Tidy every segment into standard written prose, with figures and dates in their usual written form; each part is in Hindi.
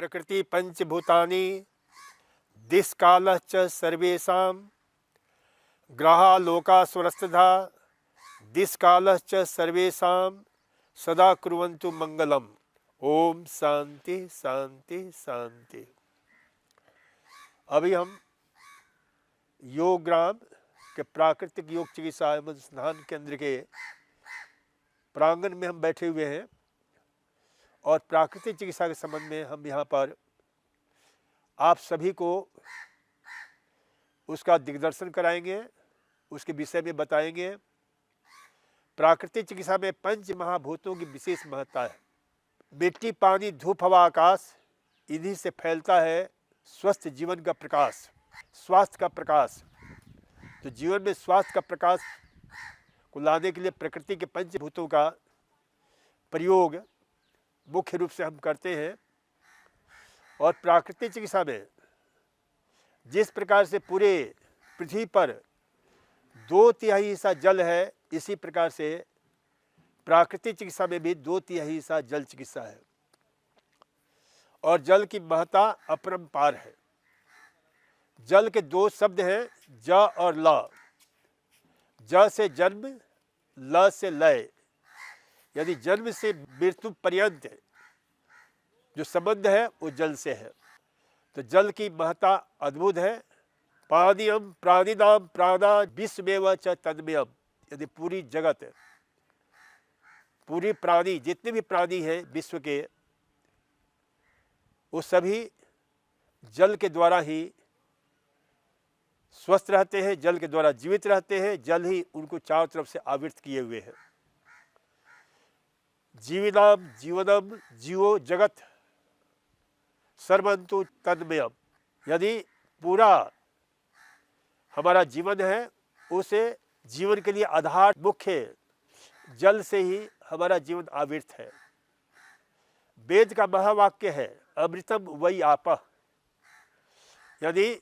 प्रकृति पंचभूतानि दिक्कालश्च सर्वेषां ग्रहा लोका स्वरस्तधा दिक्कालश्च सर्वेषां सदा कुर्वन्तु मंगलम। ओम शांति शांति शांति। अभी हम योगग्राम के प्राकृतिक योग चिकित्सा एवं अनुसंधान केंद्र के प्रांगण में हम बैठे हुए हैं और प्राकृतिक चिकित्सा के संबंध में हम यहाँ पर आप सभी को उसका दिग्दर्शन कराएंगे, उसके विषय में बताएंगे। प्राकृतिक चिकित्सा में पंच महाभूतों की विशेष महत्ता है। मिट्टी, पानी, धूप, हवा, आकाश, इन्हीं से फैलता है स्वस्थ जीवन का प्रकाश, स्वास्थ्य का प्रकाश। तो जीवन में स्वास्थ्य का प्रकाश को लाने के लिए प्रकृति के पंचभूतों का प्रयोग मुख्य रूप से हम करते हैं। और प्राकृतिक चिकित्सा में जिस प्रकार से पूरे पृथ्वी पर 2/3 हिस्सा जल है, इसी प्रकार से प्राकृतिक चिकित्सा में भी 2/3 हिस्सा जल चिकित्सा है। और जल की महत्ता अपरंपार है। जल के 2 शब्द हैं, ज और ल। ज से जन्म, ल से लय। यदि जन्म से मृत्यु पर्यंत जो संबंध है वो जल से है। तो जल की महत्ता अद्भुत है। पानीयम प्राणिनां प्राणा विश्वमेव च तन्मयम्। यदि पूरी जगत, पूरी प्राणी, जितने भी प्राणी हैं विश्व के, वो सभी जल के द्वारा ही स्वस्थ रहते हैं, जल के द्वारा जीवित रहते हैं। जल ही उनको चारों तरफ से आवृत किए हुए है। जीविनाम जीवनम जीवो जगत सर्वन्तु तन्मयम्। यदि पूरा हमारा जीवन है, उसे जीवन के लिए आधार मुख्य जल से ही हमारा जीवन आवृत है। वेद का महावाक्य है, अमृतम वही आपः। यदि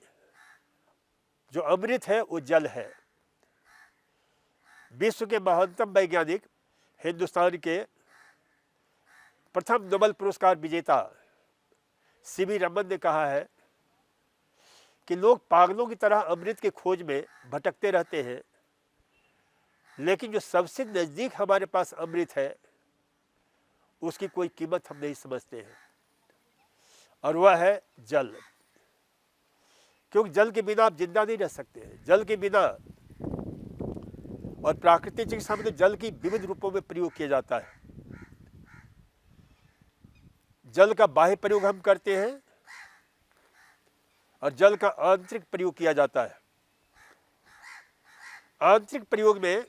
जो अमृत है वो जल है। विश्व के महानतम वैज्ञानिक, हिंदुस्तान के प्रथम नोबेल पुरस्कार विजेता सीवी रमन ने कहा है कि लोग पागलों की तरह अमृत के खोज में भटकते रहते हैं, लेकिन जो सबसे नजदीक हमारे पास अमृत है उसकी कोई कीमत हम नहीं समझते हैं, और वह है जल। क्योंकि जल के बिना आप जिंदा नहीं रह सकते हैं। जल के बिना, और प्राकृतिक चिकित्सा में तो जल की विविध रूपों में प्रयोग किया जाता है। जल का बाह्य प्रयोग हम करते हैं और जल का आंतरिक प्रयोग किया जाता है। आंतरिक प्रयोग में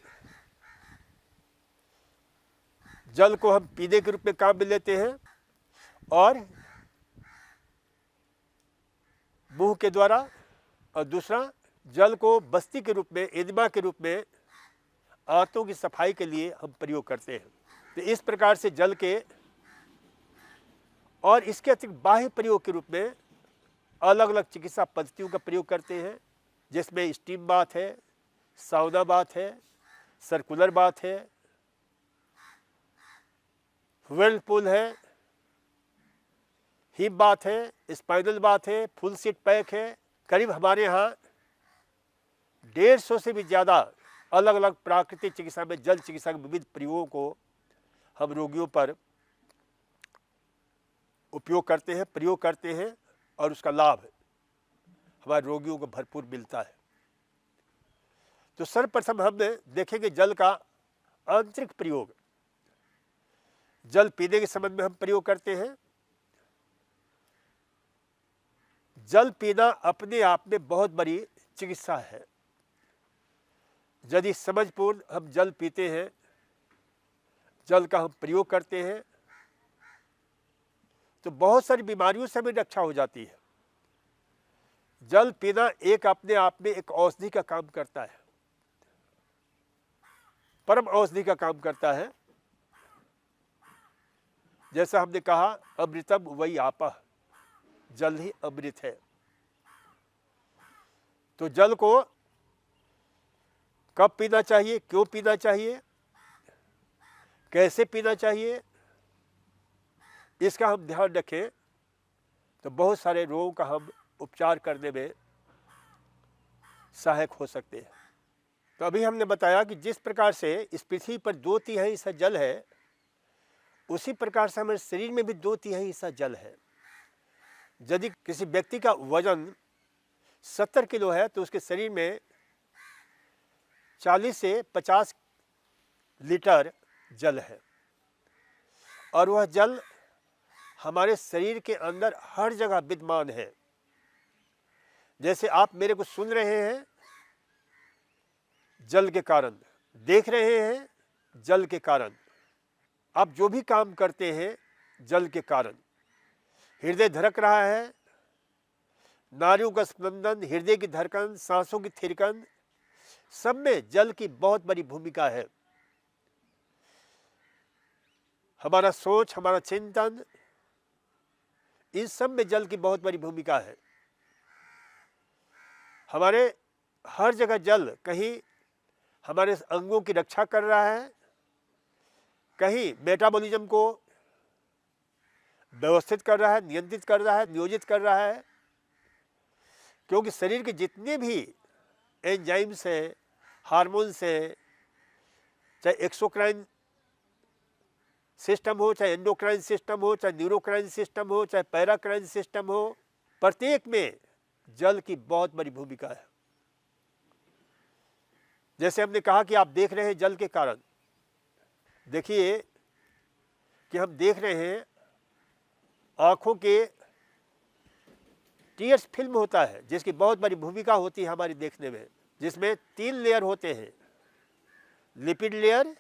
जल को हम पीने के रूप में काम में लेते हैं और मुंह के द्वारा, और दूसरा जल को बस्ती के रूप में, एनिमा के रूप में आंतों की सफाई के लिए हम प्रयोग करते हैं। तो इस प्रकार से जल के और इसके अतिरिक्त बाह्य प्रयोग के रूप में अलग अलग चिकित्सा पद्धतियों का प्रयोग करते हैं, जिसमें स्टीम बाथ है, साउना बाथ है, सर्कुलर बाथ है, व्हर्लपूल है, हिप बाथ है, स्पाइनल बाथ है, फुल सीट पैक है। करीब हमारे यहाँ 150 से भी ज़्यादा अलग अलग प्राकृतिक चिकित्सा में जल चिकित्सा के विविध प्रयोगों को हम रोगियों पर उपयोग करते हैं, प्रयोग करते हैं, और उसका लाभ हमारे रोगियों को भरपूर मिलता है। तो सर्वप्रथम हम देखेंगे जल का आंतरिक प्रयोग। जल पीने के संबंध में हम प्रयोग करते हैं। जल पीना अपने आप में बहुत बड़ी चिकित्सा है। यदि समझपूर्ण हम जल पीते हैं, जल का हम प्रयोग करते हैं, तो बहुत सारी बीमारियों से हमें रक्षा हो जाती है। जल पीना एक अपने आप में एक औषधि का काम करता है, परम औषधि का काम करता है। जैसा हमने कहा, अमृतम वही आपः, जल ही अमृत है। तो जल को कब पीना चाहिए, क्यों पीना चाहिए, कैसे पीना चाहिए, इसका हम ध्यान रखें तो बहुत सारे रोगों का हम उपचार करने में सहायक हो सकते हैं। तो अभी हमने बताया कि जिस प्रकार से इस पृथ्वी पर 2/3 हिस्सा जल है, उसी प्रकार से हमारे शरीर में भी 2/3 हिस्सा जल है। यदि किसी व्यक्ति का वजन 70 किलो है तो उसके शरीर में 40 से 50 लीटर जल है, और वह जल हमारे शरीर के अंदर हर जगह विद्यमान है। जैसे आप मेरे को सुन रहे हैं जल के कारण, देख रहे हैं जल के कारण, आप जो भी काम करते हैं जल के कारण, हृदय धड़क रहा है, नाड़ियों का स्पंदन, हृदय की धड़कन, सांसों की थिरकन, सब में जल की बहुत बड़ी भूमिका है। हमारा सोच, हमारा चिंतन, इन सब में जल की बहुत बड़ी भूमिका है। हमारे हर जगह जल कहीं हमारे अंगों की रक्षा कर रहा है, कहीं मेटाबॉलिज्म को व्यवस्थित कर रहा है, नियंत्रित कर रहा है, नियोजित कर रहा है। क्योंकि शरीर के जितने भी एंजाइम्स हैं, हार्मोन्स हैं, चाहे एक्सोक्राइन सिस्टम हो, चाहे एंडोक्राइन सिस्टम हो, चाहे न्यूरोक्राइन सिस्टम हो, चाहे पैराक्राइन सिस्टम हो, प्रत्येक में जल की बहुत बड़ी भूमिका है। जैसे हमने कहा कि आप देख रहे हैं जल के कारण। देखिए कि हम देख रहे हैं आंखों के टीयर्स फिल्म होता है जिसकी बहुत बड़ी भूमिका होती है हमारी देखने में, जिसमें 3 लेयर होते हैं, लिपिड लेयर,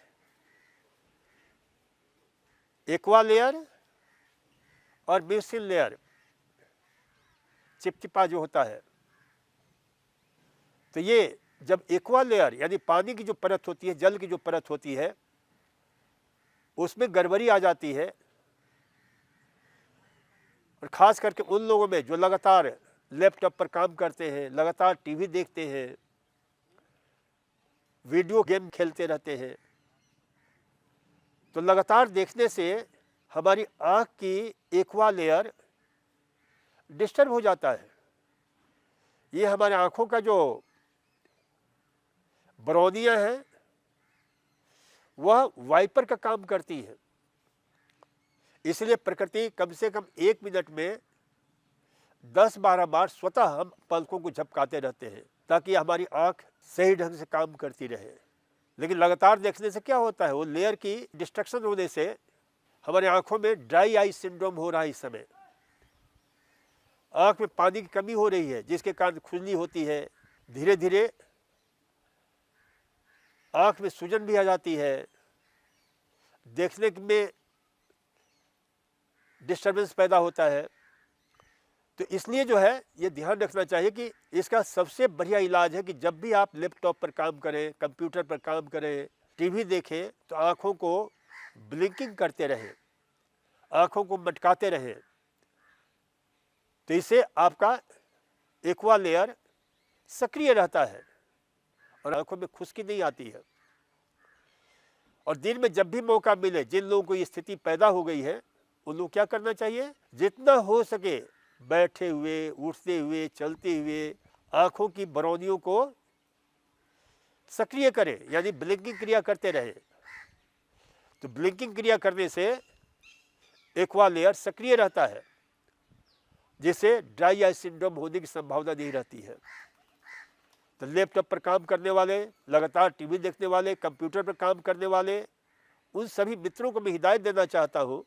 एक्वा लेयर और म्यूसिन लेयर, चिपचिपा जो होता है। तो ये जब एक्वा लेयर यानी पानी की जो परत होती है, जल की जो परत होती है, उसमें गड़बड़ी आ जाती है, और खास करके उन लोगों में जो लगातार लैपटॉप पर काम करते हैं, लगातार टीवी देखते हैं, वीडियो गेम खेलते रहते हैं, तो लगातार देखने से हमारी आँख की एक्वा लेयर डिस्टर्ब हो जाता है। ये हमारे आँखों का जो बरौनियाँ हैं वह वाइपर का काम करती है। इसलिए प्रकृति कम से कम 1 मिनट में 10-12 बार स्वतः हम पलकों को झपकाते रहते हैं ताकि हमारी आँख सही ढंग से काम करती रहे। लेकिन लगातार देखने से क्या होता है, वो लेयर की डिस्ट्रक्शन होने से हमारे आँखों में ड्राई आई सिंड्रोम हो रहा है। इस समय आँख में पानी की कमी हो रही है जिसके कारण खुजली होती है, धीरे धीरे आँख में सूजन भी आ जाती है, देखने में डिस्टर्बेंस पैदा होता है। तो इसलिए जो है ये ध्यान रखना चाहिए कि इसका सबसे बढ़िया इलाज है कि जब भी आप लैपटॉप पर काम करें, कंप्यूटर पर काम करें, टीवी देखें, तो आँखों को ब्लिंकिंग करते रहें, आँखों को मटकाते रहें। तो इससे आपका एक्वा लेयर सक्रिय रहता है और आँखों में खुश्की नहीं आती है। और दिन में जब भी मौका मिले, जिन लोगों को ये स्थिति पैदा हो गई है, उन लोग क्या करना चाहिए, जितना हो सके बैठे हुए, उठते हुए, चलते हुए आँखों की बरौनियों को सक्रिय करें, यानी ब्लिंकिंग क्रिया करते रहे। तो ब्लिंकिंग क्रिया करने से एक्वा लेयर सक्रिय रहता है, जिससे ड्राई आई सिंड्रोम होने की संभावना नहीं रहती है। तो लैपटॉप पर काम करने वाले, लगातार टीवी देखने वाले, कंप्यूटर पर काम करने वाले, उन सभी मित्रों को मैं हिदायत देना चाहता हूँ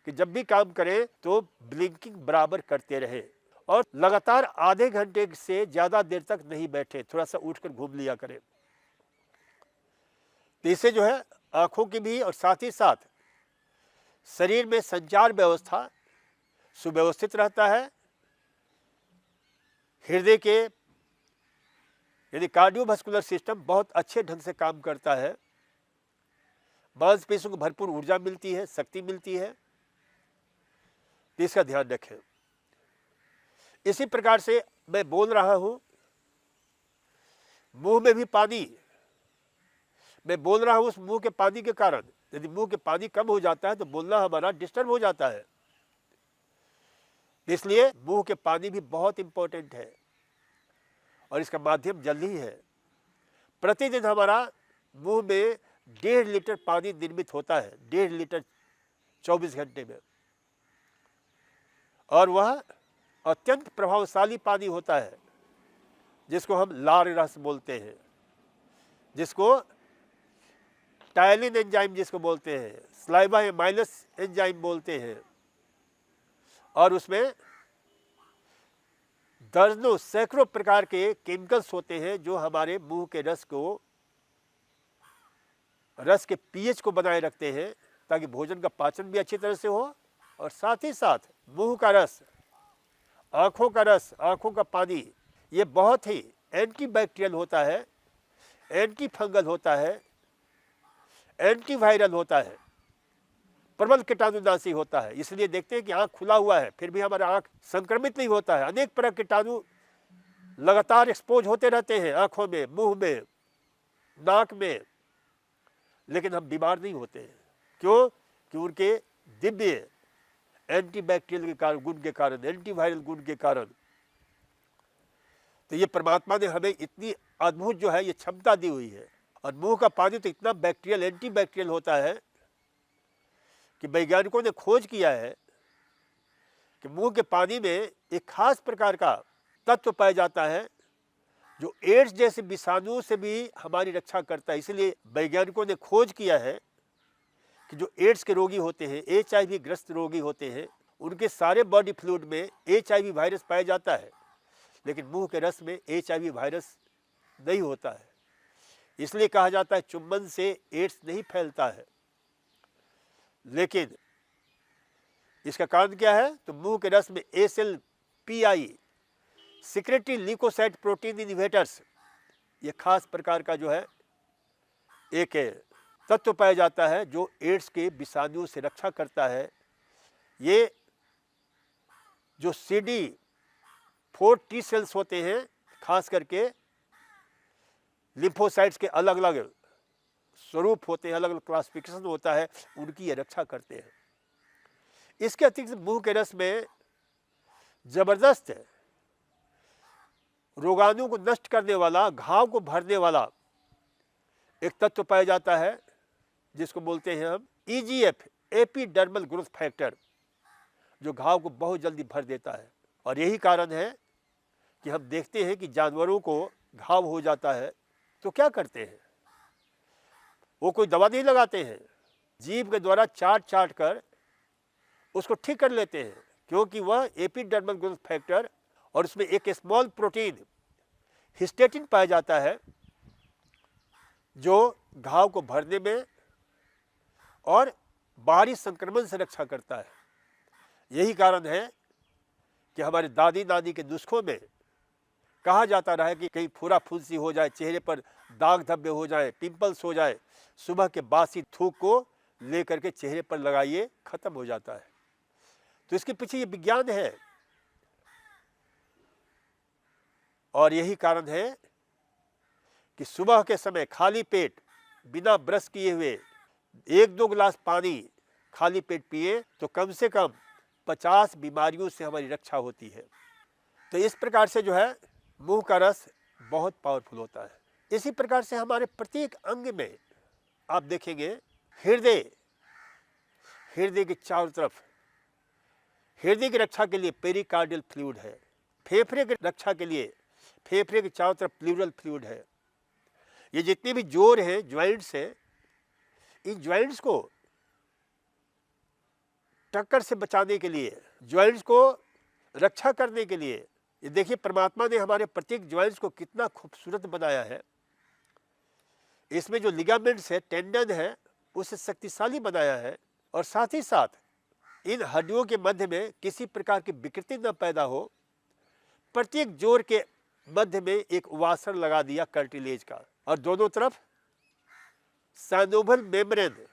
कि जब भी काम करें तो ब्लिंकिंग बराबर करते रहें और लगातार आधे घंटे से ज़्यादा देर तक नहीं बैठे, थोड़ा सा उठकर घूम लिया करें। तो इससे जो है आँखों की भी और साथ ही साथ शरीर में संचार व्यवस्था सुव्यवस्थित रहता है। हृदय के यानी कार्डियोवास्कुलर सिस्टम बहुत अच्छे ढंग से काम करता है, मांसपेशियों को भरपूर ऊर्जा मिलती है, शक्ति मिलती है। तो इसका ध्यान रखें। इसी प्रकार से मैं बोल रहा हूं, मुंह में भी पानी, मैं बोल रहा हूं उस मुंह के पानी के कारण, यदि मुंह के पानी कम हो जाता है तो बोलना हमारा डिस्टर्ब हो जाता है। इसलिए मुंह के पानी भी बहुत इंपॉर्टेंट है और इसका माध्यम जल ही है। प्रतिदिन हमारा मुंह में 1.5 लीटर पानी निर्मित होता है, 1.5 लीटर 24 घंटे में, और वह अत्यंत प्रभावशाली पानी होता है जिसको हम लार रस बोलते हैं, जिसको टायलिन एंजाइम जिसको बोलते हैं, स्लाइवा एमाइलस एंजाइम बोलते हैं, और उसमें दर्जनों सैकड़ों प्रकार के केमिकल्स होते हैं जो हमारे मुंह के रस के पीएच को बनाए रखते हैं ताकि भोजन का पाचन भी अच्छी तरह से हो, और साथ ही साथ मुंह का रस, आँखों का रस, आँखों का पानी, ये बहुत ही एंटीबैक्टीरियल होता है, एंटी फंगल होता है, एंटीवायरल होता है, प्रबल कीटाणुनाशी होता है। इसलिए देखते हैं कि आँख खुला हुआ है फिर भी हमारा आँख संक्रमित नहीं होता है। अनेक प्रकार के कीटाणु लगातार एक्सपोज होते रहते हैं आँखों में, मुंह में, नाक में, लेकिन हम बीमार नहीं होते हैं। क्यों? कि उनके दिव्य एंटीबैक्टीरियल के कारण, गुण के कारण, एंटीवायरल गुण के कारण। तो ये परमात्मा ने हमें इतनी अद्भुत जो है ये क्षमता दी हुई है। और मुंह का पानी तो इतना बैक्टीरियल, एंटीबैक्टीरियल होता है कि वैज्ञानिकों ने खोज किया है कि मुंह के पानी में एक खास प्रकार का तत्व पाया जाता है जो एड्स जैसे विषाणुओं से भी हमारी रक्षा करता है। इसलिए वैज्ञानिकों ने खोज किया है कि जो एड्स के रोगी होते हैं, HIV ग्रस्त रोगी होते हैं, उनके सारे बॉडी फ्लूइड में HIV वायरस पाया जाता है, लेकिन मुंह के रस में HIV वायरस नहीं होता है। इसलिए कहा जाता है चुंबन से एड्स नहीं फैलता है। लेकिन इसका कारण क्या है? तो मुंह के रस में SLPI, secretory leukocyte protein inhibitors, ये खास प्रकार का जो है एक तत्व पाया जाता है जो एड्स के विषाणुओं से रक्षा करता है। ये जो CD4 T सेल्स होते हैं, खास करके लिम्फोसाइट्स के अलग अलग स्वरूप होते हैं, अलग अलग क्लासिफिकेशन होता है, उनकी ये रक्षा करते हैं। इसके अतिरिक्त मुंह के रस में जबरदस्त रोगाणु को नष्ट करने वाला, घाव को भरने वाला एक तत्व पाया जाता है जिसको बोलते हैं हम EGF, एपिडर्मल ग्रोथ फैक्टर, जो घाव को बहुत जल्दी भर देता है। और यही कारण है कि हम देखते हैं कि जानवरों को घाव हो जाता है तो क्या करते हैं? वो कोई दवा नहीं लगाते हैं, जीभ के द्वारा चाट कर उसको ठीक कर लेते हैं, क्योंकि वह एपिडर्मल ग्रोथ फैक्टर और उसमें एक स्मॉल प्रोटीन हिस्टेटिन पाया जाता है जो घाव को भरने में और बाहरी संक्रमण से रक्षा करता है। यही कारण है कि हमारे दादी नानी के नुस्खों में कहा जाता रहा है कि कहीं फुरा फुंसी हो जाए, चेहरे पर दाग धब्बे हो जाए, पिंपल्स हो जाए, सुबह के बासी थूक को लेकर के चेहरे पर लगाइए, खत्म हो जाता है। तो इसके पीछे ये विज्ञान है। और यही कारण है कि सुबह के समय खाली पेट बिना ब्रश किए हुए 1-2 गिलास पानी खाली पेट पिए तो कम से कम 50 बीमारियों से हमारी रक्षा होती है। तो इस प्रकार से जो है मुंह का रस बहुत पावरफुल होता है। इसी प्रकार से हमारे प्रत्येक अंग में आप देखेंगे हृदय के चारों तरफ हृदय की रक्षा के लिए पेरिकार्डियल फ्लूइड है, फेफड़े की रक्षा के लिए फेफड़े के चारों तरफ प्लूरल फ्लूइड है। ये जितने भी जोड़ हैं, ज्वाइंट्स हैं, इन ज्वाइंट्स को टक्कर से बचाने के लिए, ज्वाइंट्स को रक्षा करने के लिए, ये देखिए परमात्मा ने हमारे प्रत्येक ज्वाइंट्स को कितना खूबसूरत बनाया है। इसमें जो लिगामेंट्स है, टेंडन है, उसे शक्तिशाली बनाया है। और साथ ही साथ इन हड्डियों के मध्य में किसी प्रकार की विकृति न पैदा हो, प्रत्येक जोड़ के मध्य में एक वासर लगा दिया कार्टिलेज का, और दोनों तरफ साइनोवियल मेम्ब्रेन,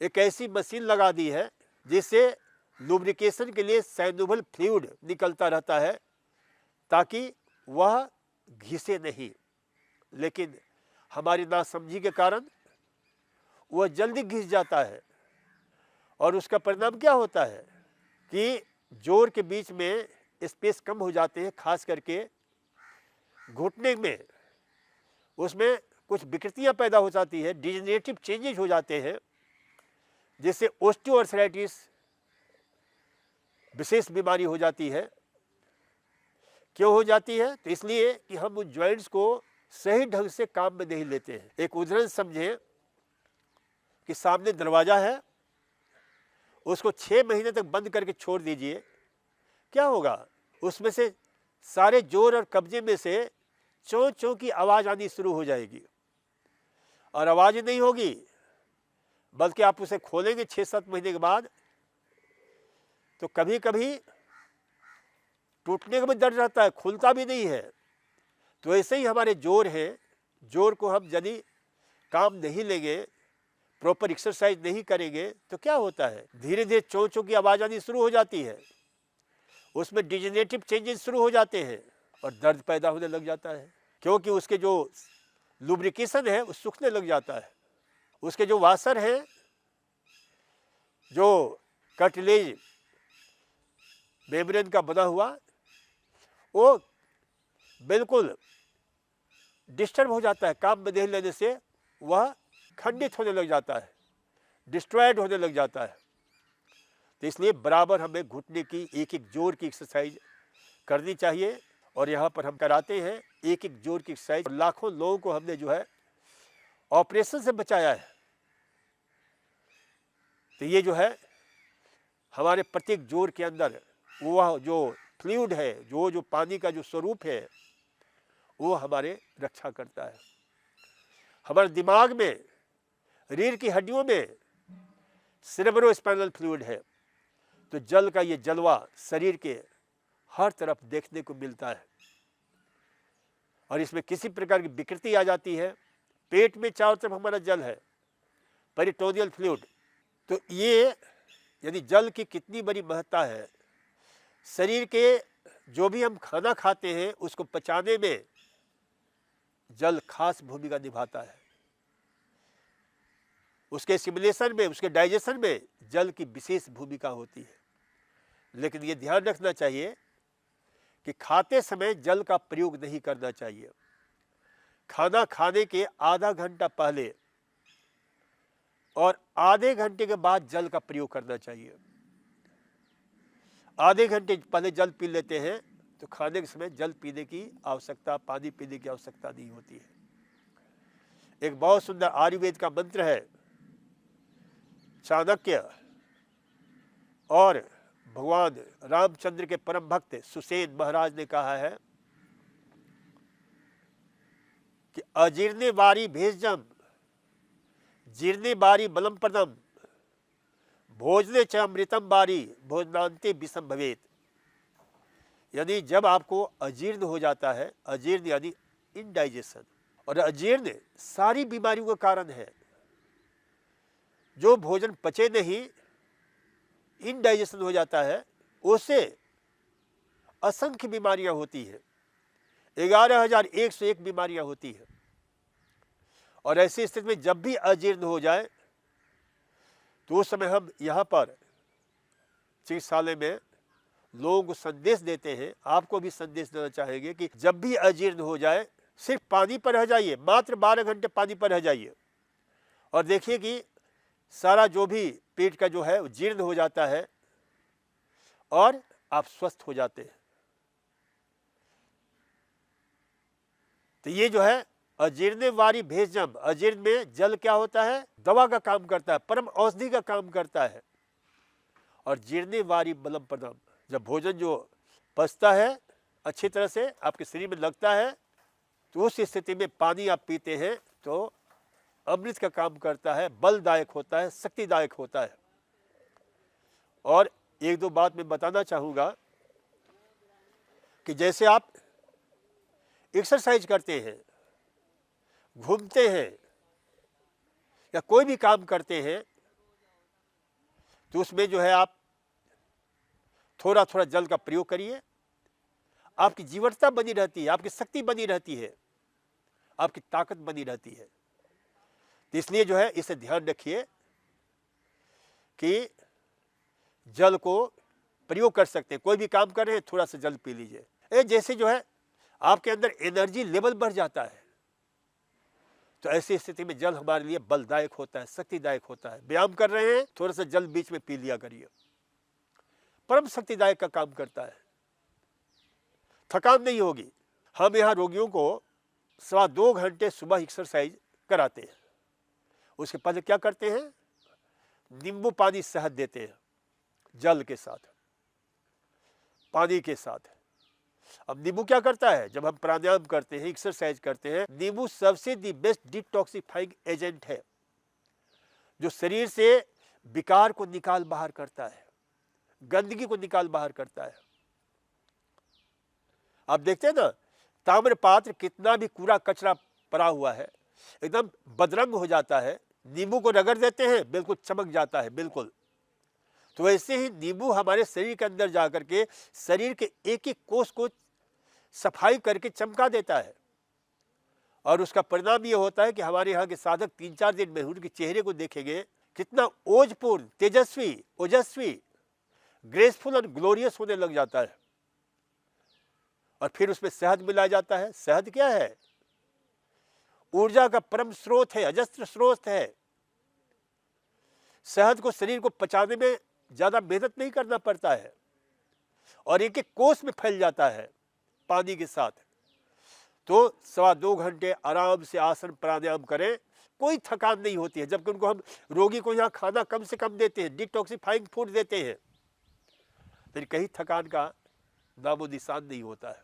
एक ऐसी मशीन लगा दी है जिससे लुब्रिकेशन के लिए साइनोवियल फ्लूइड निकलता रहता है ताकि वह घिसे नहीं। लेकिन हमारी नासमझी के कारण वह जल्दी घिस जाता है, और उसका परिणाम क्या होता है कि जोड़ के बीच में स्पेस कम हो जाते हैं, खास करके घुटने में, उसमें कुछ विकृतियां पैदा हो जाती है, डिजेनरेटिव चेंजेस हो जाते हैं, जिससे ऑस्टियोआर्थराइटिस विशेष बीमारी हो जाती है। क्यों हो जाती है? तो इसलिए कि हम उन जॉइंट्स को सही ढंग से काम में नहीं लेते हैं। एक उदाहरण समझें कि सामने दरवाजा है, उसको 6 महीने तक बंद करके छोड़ दीजिए, क्या होगा? उसमें से सारे जोर और कब्जे में से चों चों की आवाज़ आनी शुरू हो जाएगी, और आवाज़ नहीं होगी, बल्कि आप उसे खोलेंगे 6-7 महीने के बाद तो कभी कभी टूटने का भी डर रहता है, खुलता भी नहीं है। तो ऐसे ही हमारे जोड़ हैं, जोड़ को हम यदि काम नहीं लेंगे, प्रॉपर एक्सरसाइज नहीं करेंगे, तो क्या होता है? धीरे धीरे चों चों की आवाज़ आनी शुरू हो जाती है, उसमें डिजेनरेटिव चेंजेस शुरू हो जाते हैं और दर्द पैदा होने लग जाता है, क्योंकि उसके जो लुब्रिकेशन है वो सूखने लग जाता है। उसके जो वासर हैं, जो कार्टिलेज मेम्ब्रेन का बना हुआ, वो बिल्कुल डिस्टर्ब हो जाता है। काम में नहीं लेने से वह खंडित होने लग जाता है, डिस्ट्रॉयड होने लग जाता है। तो इसलिए बराबर हमें घुटने की एक एक जोड़ की एक्सरसाइज करनी चाहिए, और यहाँ पर हम कराते हैं एक एक जोड़ की एक्सरसाइज। लाखों लोगों को हमने जो है ऑपरेशन से बचाया है। तो ये जो है हमारे प्रत्येक जोड़ के अंदर वह जो फ्लूइड है, जो पानी का जो स्वरूप है, वो हमारे रक्षा करता है। हमारे दिमाग में, रीढ़ की हड्डियों में सेरेब्रोस्पाइनल फ्लूइड है, तो जल का ये जलवा शरीर के हर तरफ देखने को मिलता है, और इसमें किसी प्रकार की विकृति आ जाती है। पेट में चारों तरफ हमारा जल है, पेरिटोनियल फ्लूइड। तो ये यदि जल की कितनी बड़ी महत्ता है, शरीर के जो भी हम खाना खाते हैं उसको पचाने में जल खास भूमिका निभाता है, उसके सिमुलेशन में, उसके डाइजेशन में जल की विशेष भूमिका होती है। लेकिन ये ध्यान रखना चाहिए कि खाते समय जल का प्रयोग नहीं करना चाहिए। खाना खाने के आधा घंटा पहले और आधे घंटे के बाद जल का प्रयोग करना चाहिए। आधे घंटे पहले जल पी लेते हैं तो खाने के समय जल पीने की आवश्यकता, पानी पीने की आवश्यकता नहीं होती है। एक बहुत सुंदर आयुर्वेद का मंत्र है, चाणक्य और भगवान रामचंद्र के परम भक्त सुसेन महाराज ने कहा है कि अजीर्णे बारी भेषजम जीर्णे बारी बलम प्रदम भोजने च अमृतम बारी भोजनांते विषम भवेत। यानी जब आपको अजीर्ण हो जाता है, अजीर्ण यानी इनडाइजेशन, और अजीर्ण सारी बीमारियों का कारण है। जो भोजन पचे नहीं, इनडाइजेशन हो जाता है, उससे असंख्य बीमारियां होती हैं, 11,101 बीमारियां होती हैं। और ऐसी स्थिति में जब भी अजीर्ण हो जाए तो उस समय हम यहाँ पर चिकित्सालय में लोगों को संदेश देते हैं, आपको भी संदेश देना चाहेंगे कि जब भी अजीर्ण हो जाए सिर्फ पानी पर रह जाइए, मात्र 12 घंटे पानी पर रह जाइए, और देखिए कि सारा जो भी पेट का जो है वो जीर्ण हो जाता है और आप स्वस्थ हो जाते हैं। तो ये जो है अजीर्ण वारी भेषजम, अजीर्ण में जल क्या होता है? दवा का काम करता है, परम औषधि का काम करता है। और जीर्णे वारी बलम प्रदम, जब भोजन जो पचता है अच्छी तरह से आपके शरीर में लगता है, तो उस स्थिति में पानी आप पीते हैं तो अमृत का काम करता है, बलदायक होता है, शक्तिदायक होता है। और एक दो बात मैं बताना चाहूँगा कि जैसे आप एक्सरसाइज करते हैं, घूमते हैं या कोई भी काम करते हैं, तो उसमें जो है आप थोड़ा थोड़ा जल का प्रयोग करिए। आपकी जीवटता बनी रहती है, आपकी शक्ति बनी रहती है, आपकी ताकत बनी रहती है। तो इसलिए जो है इसे ध्यान रखिए कि जल को प्रयोग कर सकते हैं। कोई भी काम कर रहे हैं, थोड़ा सा जल पी लीजिए। ये जैसे जो है आपके अंदर एनर्जी लेवल बढ़ जाता है। तो ऐसी स्थिति में जल हमारे लिए बलदायक होता है, शक्तिदायक होता है। व्यायाम कर रहे हैं, थोड़ा सा जल बीच में पी लिया करिए, परम शक्तिदायक का काम करता है। थकान नहीं होगी। हम यहाँ रोगियों को 2.25 घंटे सुबह एक्सरसाइज कराते हैं। उसके पहले क्या करते हैं, नींबू पानी शहद देते हैं, जल के साथ, पानी के साथ। अब नींबू क्या करता है, जब हम प्राणायाम करते हैं, एक्सरसाइज करते हैं, नींबू सबसे दी बेस्ट डिटॉक्सिफाइंग एजेंट है, जो शरीर से विकार को निकाल बाहर करता है, गंदगी को निकाल बाहर करता है। आप देखते हैं ना, ताम्र पात्र कितना भी कूड़ा कचरा पड़ा हुआ है, एकदम बदरंग हो जाता है, नींबू को रगड़ देते हैं, बिल्कुल चमक जाता है, बिल्कुल। तो वैसे ही नींबू हमारे शरीर के अंदर जाकर के शरीर के एक एक कोष को सफाई करके चमका देता है। और उसका परिणाम ये होता है कि हमारे यहाँ के साधक 3-4 दिन में उनके चेहरे को देखेंगे, कितना ओजपूर्ण, तेजस्वी, ओजस्वी, ग्रेसफुल और ग्लोरियस होने लग जाता है। और फिर उसमें शहद मिलाया जाता है। शहद क्या है, ऊर्जा का परम स्रोत है, अजस्त्र स्रोत है। शहद को शरीर को पचाने में ज्यादा मेहनत नहीं करना पड़ता है और एक एक कोष में फैल जाता है पानी के साथ। तो 2.25 घंटे आराम से आसन प्राणायाम करें, कोई थकान नहीं होती है। जबकि उनको हम रोगी को यहाँ खाना कम से कम देते हैं, डिटॉक्सिफाइंग फूड देते हैं, फिर कहीं थकान का नामो निशान नहीं होता है।